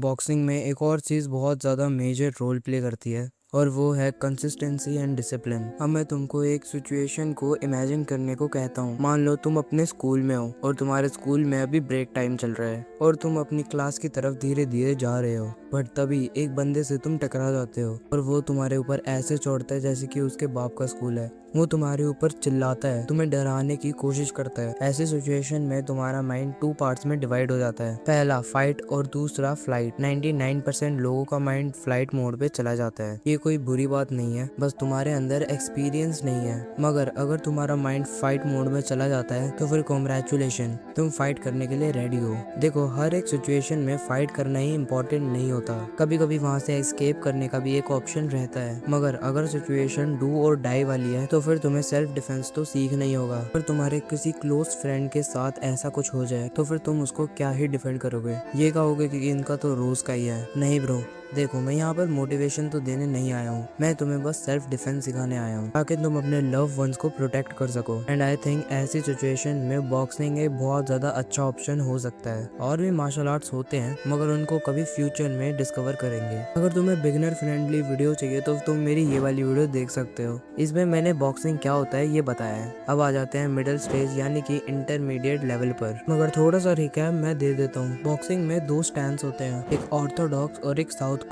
Boxing में एक और चीज़ बहुत ज़्यादा मेजर रोल प्ले करती है और वो है कंसिस्टेंसी एंड डिसिप्लिन। अब मैं तुमको एक सिचुएशन को इमेजिन करने को कहता हूँ। मान लो तुम अपने स्कूल में हो और तुम्हारे स्कूल में अभी ब्रेक टाइम चल रहा है और तुम अपनी क्लास की तरफ धीरे धीरे जा रहे हो, बट तभी एक बंदे से तुम टकरा जाते हो और वो तुम्हारे ऊपर ऐसे चढ़ता है जैसे कि उसके बाप का स्कूल है। वो तुम्हारे ऊपर चिल्लाता है, तुम्हें डराने की कोशिश करता है। ऐसे सिचुएशन में तुम्हारा माइंड 2 पार्ट्स में डिवाइड हो जाता है, पहला फाइट और दूसरा फ्लाइट। 99% लोगों का माइंड फ्लाइट मोड पे चला जाता है। ये कोई बुरी बात नहीं है, बस तुम्हारे अंदर एक्सपीरियंस नहीं है। मगर अगर तुम्हारा माइंड फाइट मोड में चला जाता है तो फिर कॉन्ग्रेचुलेशन, तुम फाइट करने के लिए रेडी हो। देखो, हर एक सिचुएशन में फाइट करना ही इम्पोर्टेंट नहीं होता, कभी कभी वहाँ से एस्केप करने का भी एक ऑप्शन रहता है। मगर अगर सिचुएशन डू और डाई वाली है तो फिर तुम्हें सेल्फ डिफेंस तो सीखना ही होगा। अगर तुम्हारे किसी क्लोज फ्रेंड के साथ ऐसा कुछ हो जाए तो फिर तुम उसको क्या ही डिफेंड करोगे? ये कहोगे कि इनका तो रोज का ही है? नहीं ब्रो, देखो, मैं यहाँ पर मोटिवेशन तो देने नहीं आया हूँ, मैं तुम्हें बस सेल्फ डिफेंस सिखाने आया हूँ ताकि तुम अपने लव वंस को प्रोटेक्ट कर सको। एंड आई थिंक ऐसी सिचुएशन में बॉक्सिंग एक बहुत ज्यादा अच्छा ऑप्शन हो सकता है। और भी मार्शल आर्ट्स होते हैं मगर उनको कभी फ्यूचर में डिस्कवर करेंगे। अगर तुम्हें बिगिनर फ्रेंडली वीडियो चाहिए तो तुम मेरी ये वाली वीडियो देख सकते हो, इसमें मैंने बॉक्सिंग क्या होता है ये बताया है। अब आ जाते हैं मिडिल स्टेज यानी कि इंटरमीडिएट लेवल पर। मगर थोड़ा सा रिकैप मैं दे देता हूँ। बॉक्सिंग में 2 स्टैंस होते हैं, एक ऑर्थोडॉक्स और एक साउथ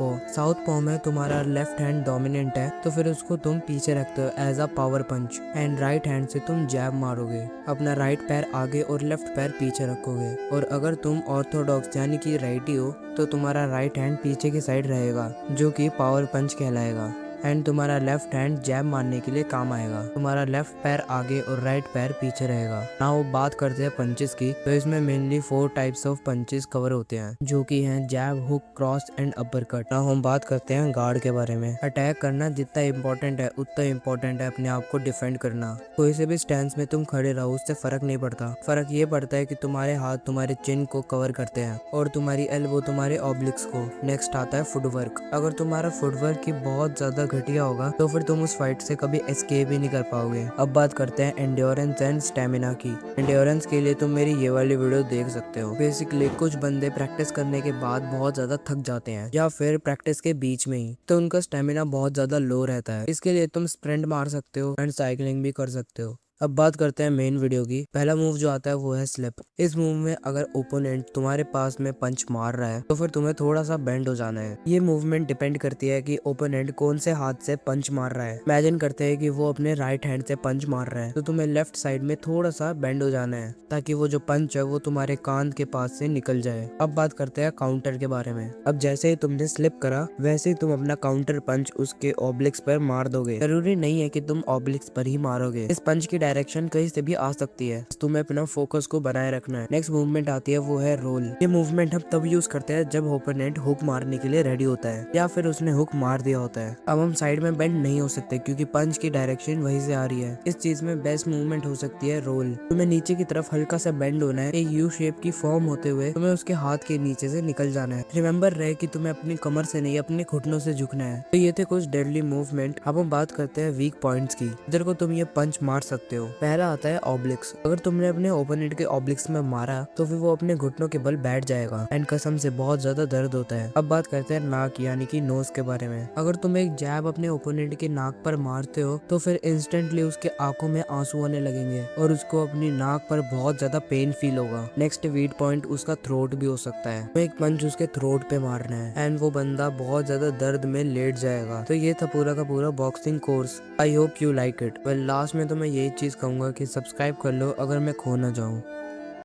पॉ में तुम्हारा लेफ्ट हैंड डोमिनेंट है तो फिर उसको तुम पीछे रखते हो as a power punch, and right hand से तुम जैब मारोगे। अपना राइट पैर आगे और लेफ्ट पैर पीछे रखोगे। और अगर तुम ऑर्थोडॉक्स यानी कि राइटी हो तो तुम्हारा राइट हैंड पीछे की साइड रहेगा जो कि पावर पंच कहलाएगा, एंड तुम्हारा लेफ्ट हैंड जैब मारने के लिए काम आएगा। तुम्हारा लेफ्ट पैर आगे और राइट पैर पीछे रहेगा। नाउ बात करते हैं पंचेस की, तो इसमें mainly 4 types of punches cover होते हैं जो कि हैं jab, hook, cross and uppercut. Now हम बात करते हैं गार्ड के बारे में। अटैक करना जितना इम्पोर्टेंट है उतना इम्पोर्टेंट है अपने आप को डिफेंड करना। कोई से भी स्टैंस में तुम खड़े रहो उससे फर्क नहीं पड़ता। फर्क ये पड़ता है कि तुम्हारे हाथ तुम्हारे चिन को कवर करते हैं और तुम्हारी एल्बो तुम्हारे ऑब्लिक्स को। नेक्स्ट आता है फुटवर्क। अगर तुम्हारा फुटवर्क की बहुत ज्यादा घटिया होगा तो फिर तुम उस फाइट से कभी एस्केप ही नहीं कर पाओगे। अब बात करते हैं एंड्योरेंस एंड स्टेमिना की। एंड्योरेंस के लिए तुम मेरी ये वाली वीडियो देख सकते हो। बेसिकली कुछ बंदे प्रैक्टिस करने के बाद बहुत ज्यादा थक जाते हैं या फिर प्रैक्टिस के बीच में ही, तो उनका स्टेमिना बहुत ज्यादा लो रहता है। इसके लिए तुम स्प्रिंट मार सकते हो एंड साइकिलिंग भी कर सकते हो। अब बात करते हैं मेन वीडियो की। पहला मूव जो आता है वो है स्लिप। इस मूव में अगर ओपोनेंट तुम्हारे पास में पंच मार रहा है तो फिर तुम्हें थोड़ा सा बेंड हो जाना है। ये मूवमेंट डिपेंड करती है कि ओपोनेंट कौन से हाथ से पंच मार रहा है। इमेजिन करते हैं कि वो अपने राइट हैंड से पंच मार रहा है तो तुम्हें लेफ्ट साइड में थोड़ा सा बेंड हो जाना है ताकि वो जो पंच है वो तुम्हारे कान के पास से निकल जाए। अब बात करते हैं काउंटर के बारे में। अब जैसे ही तुमने स्लिप करा वैसे ही तुम अपना काउंटर पंच उसके ऑब्लिक्स पर मार दोगे। जरूरी नहीं है कि तुम ऑब्लिक्स पर ही मारोगे, इस पंच की डायरेक्शन कहीं से भी आ सकती है, तुम्हें अपना फोकस को बनाए रखना है। नेक्स्ट मूवमेंट आती है वो है रोल। ये मूवमेंट हम तब यूज करते हैं जब ओपोनेंट हुक मारने के लिए रेडी होता है या फिर उसने हुक मार दिया होता है। अब हम साइड में बेंड नहीं हो सकते क्योंकि पंच की डायरेक्शन वहीं से आ रही है। इस चीज में बेस्ट मूवमेंट हो सकती है रोल। तुम्हें नीचे की तरफ हल्का सा बेंड होना है, एक यू शेप की फॉर्म होते हुए तुम्हें उसके हाथ के नीचे से निकल जाना है। रिमेम्बर रहे कि तुम्हें अपनी कमर से नहीं अपने घुटनों से झुकना है। तो ये थे कुछ डेडली मूवमेंट। अब हम बात करते हैं वीक पॉइंट्स की, इधर को तुम ये पंच मार सकते हो। पहला आता है ऑब्लिक्स। अगर तुमने अपने ओपोनेंट के ऑब्लिक्स में मारा तो फिर वो अपने घुटनों के बल बैठ जाएगा एंड कसम से बहुत ज्यादा दर्द होता है। अब बात करते हैं नाक यानी कि नोज के बारे में। अगर तुम एक जैब अपने ओपोनेंट के नाक पर मारते हो तो फिर इंस्टेंटली उसके आंखों में आंसू आने लगेंगे और उसको अपनी नाक पर बहुत ज्यादा पेन फील होगा। नेक्स्ट वीक पॉइंट उसका थ्रोट भी हो सकता है। तो एक पंच उसके थ्रोट पे मारना है एंड वो बंदा बहुत ज्यादा दर्द में लेट जाएगा। तो ये था पूरा का पूरा boxing course. I hope you like it. Well, last में तो मैं यही चीज कहूंगा कि सब्सक्राइब कर लो अगर मैं खो ना जाऊं।